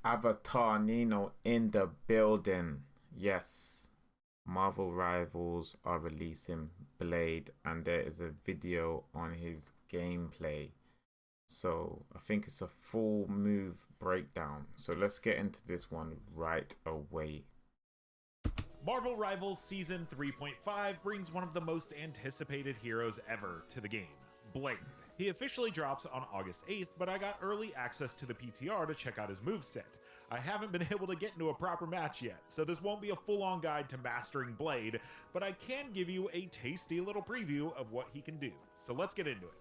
Avatar Nino in the building. Yes. Marvel Rivals are releasing Blade, and there is a video on his gameplay. So I think it's a full move breakdown. So let's get into this one right away. Marvel Rivals Season 3.5 brings one of the most anticipated heroes ever to the game, Blade. He officially drops on August 8th, but I got early access to the PTR to check out his moveset. I haven't been able to get into a proper match yet, so this won't be a full-on guide to mastering Blade, but I can give you a tasty little preview of what he can do, so let's get into it.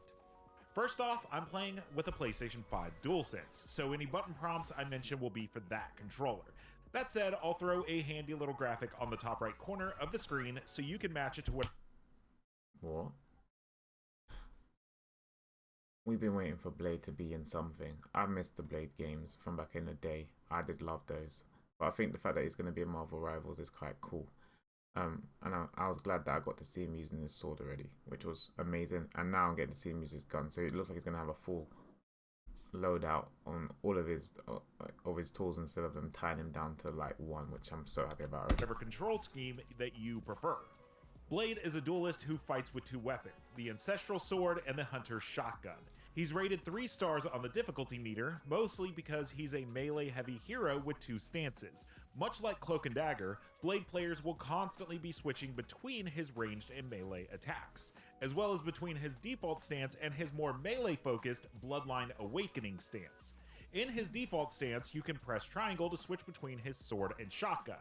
First off, I'm playing with a PlayStation 5 DualSense, so any button prompts I mention will be for that controller. That said, I'll throw a handy little graphic on the top right corner of the screen so you can match it to What? We've been waiting for Blade to be in something. I missed the Blade games from back in the day. I did love those. But I think the fact that he's going to be in Marvel Rivals is quite cool. And I was glad that I got to see him using his sword already, which was amazing. And now I'm getting to see him use his gun. So it looks like he's going to have a full loadout on all of his tools instead of them tying him down to like one, which I'm so happy about. Whatever control scheme that you prefer. Blade is a duelist who fights with two weapons, the Ancestral Sword and the Hunter's Shotgun. He's rated 3 stars on the difficulty meter, mostly because he's a melee-heavy hero with 2 stances. Much like Cloak and Dagger, Blade players will constantly be switching between his ranged and melee attacks, as well as between his default stance and his more melee-focused Bloodline Awakening stance. In his default stance, you can press triangle to switch between his sword and shotgun.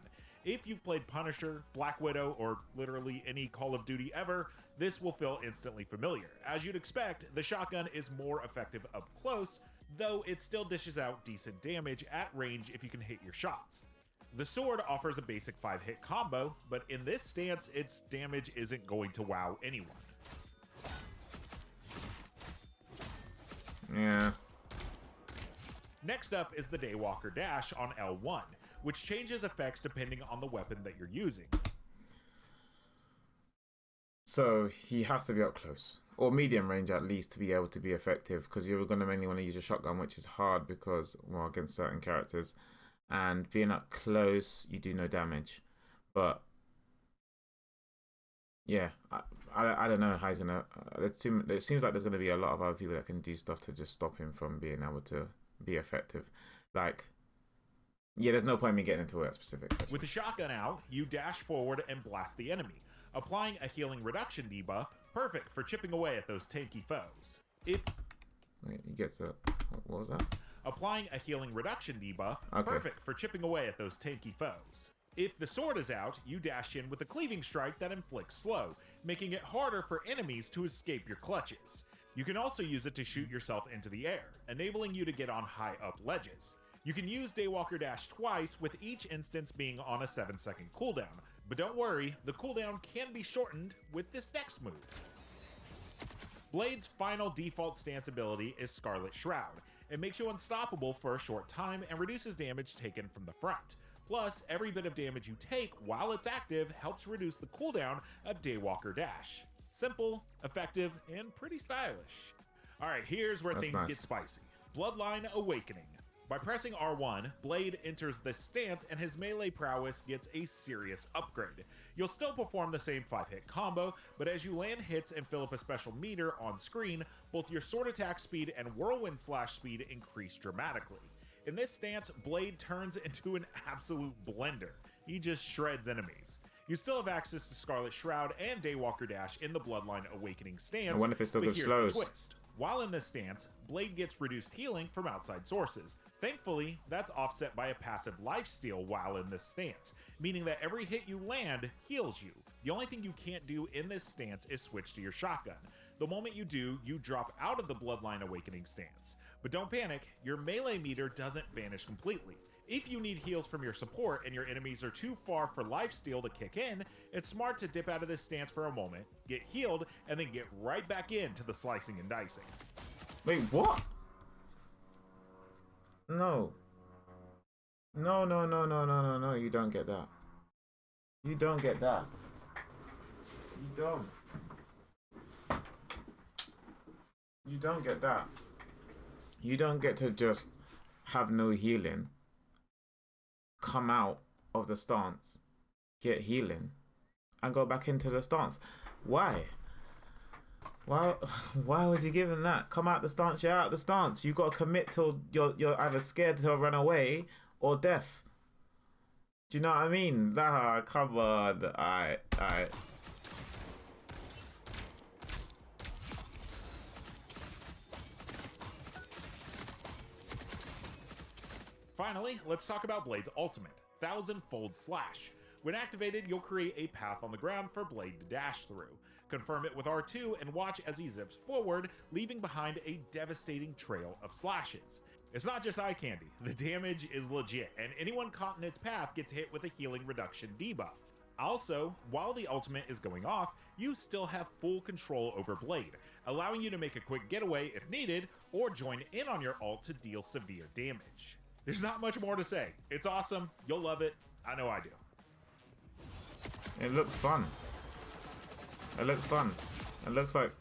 If you've played Punisher, Black Widow, or literally any Call of Duty ever, this will feel instantly familiar. As you'd expect, the shotgun is more effective up close, though it still dishes out decent damage at range if you can hit your shots. The sword offers a basic 5-hit combo, but in this stance, its damage isn't going to wow anyone. Yeah. Next up is the Daywalker dash on L1, which changes effects depending on the weapon that you're using. So he has to be up close, or medium range at least, to be able to be effective, because you're going to mainly want to use your shotgun, which is hard because, well, against certain characters. And being up close, you do no damage. But yeah, I don't know how he's gonna. It seems like there's gonna be a lot of other people that can do stuff to just stop him from being able to be effective. Like, yeah, there's no point in me getting into that specific. With the shotgun out, you dash forward and blast the enemy, applying a healing reduction debuff, perfect for chipping away at those tanky foes. Wait, he gets a. What was that? Applying a healing reduction debuff, okay. Perfect for chipping away at those tanky foes. If the sword is out, you dash in with a cleaving strike that inflicts slow, making it harder for enemies to escape your clutches. You can also use it to shoot yourself into the air, enabling you to get on high up ledges. You can use Daywalker Dash twice, with each instance being on a 7-second cooldown, but don't worry, the cooldown can be shortened with this next move. Blade's final default stance ability is Scarlet Shroud. It makes you unstoppable for a short time and reduces damage taken from the front. Plus, every bit of damage you take while it's active helps reduce the cooldown of Daywalker Dash. Simple, effective, and pretty stylish. Alright, here's where things get spicy. Bloodline Awakening. By pressing R1, Blade enters this stance and his melee prowess gets a serious upgrade. You'll still perform the same 5-hit combo, but as you land hits and fill up a special meter on screen, both your sword attack speed and whirlwind slash speed increase dramatically. In this stance, Blade turns into an absolute blender. He just shreds enemies. You still have access to Scarlet Shroud and Daywalker Dash in the Bloodline Awakening stance, I wonder if it still but goes here's slows. the twist. While in this stance, Blade gets reduced healing from outside sources. Thankfully, that's offset by a passive lifesteal while in this stance, meaning that every hit you land heals you. The only thing you can't do in this stance is switch to your shotgun. The moment you do, you drop out of the Bloodline Awakening stance. But don't panic, your melee meter doesn't vanish completely. If you need heals from your support and your enemies are too far for lifesteal to kick in, it's smart to dip out of this stance for a moment, get healed, and then get right back into the slicing and dicing. Wait, what? No. No, no, no, no, no, no, no, you don't get that. You don't get that. You don't. You don't get that. You don't get to just have no healing come out of the stance, get healing, and go back into the stance. Why? Why was he given that? Come out the stance, you're out the stance. You got to commit till you're either scared to run away or death. Do you know what I mean? Nah, come on. Alright. Finally, let's talk about Blade's ultimate, 1000-fold slash. When activated, you'll create a path on the ground for Blade to dash through. Confirm it with R2 and watch as he zips forward, leaving behind a devastating trail of slashes. It's not just eye candy, the damage is legit, and anyone caught in its path gets hit with a healing reduction debuff. Also, while the ultimate is going off, you still have full control over Blade, allowing you to make a quick getaway if needed, or join in on your ult to deal severe damage. There's not much more to say. It's awesome, you'll love it, I know I do. It looks fun. It looks like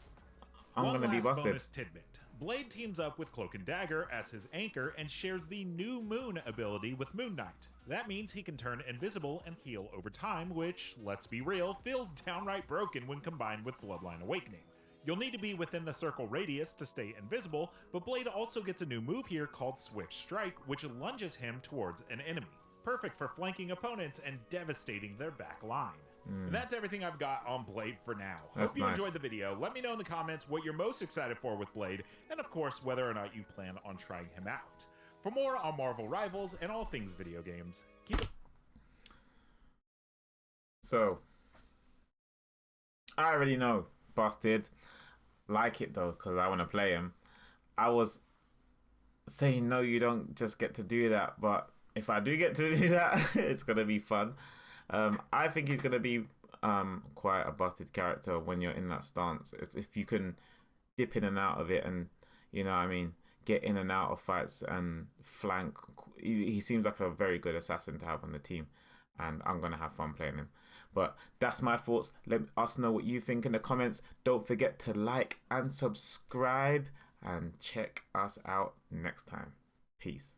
I'm going to be busted. Bonus tidbit. Blade teams up with Cloak and Dagger as his anchor and shares the New Moon ability with Moon Knight. That means he can turn invisible and heal over time, which, let's be real, feels downright broken when combined with Bloodline Awakening. You'll need to be within the circle radius to stay invisible, but Blade also gets a new move here called Swift Strike, which lunges him towards an enemy. Perfect for flanking opponents and devastating their back line. And that's everything I've got on Blade for now. Hope you enjoyed the video. Let me know in the comments what you're most excited for with Blade, and of course, whether or not you plan on trying him out. For more on Marvel Rivals and all things video games, keep it. So, I already know, busted. Like it though, because I want to play him. I was saying, no, you don't just get to do that, but if I do get to do that, it's going to be fun. I think he's going to be quite a busted character when you're in that stance. If you can dip in and out of it and, you know what I mean, get in and out of fights and flank. He seems like a very good assassin to have on the team, and I'm going to have fun playing him. But that's my thoughts. Let us know what you think in the comments. Don't forget to like and subscribe, and check us out next time. Peace.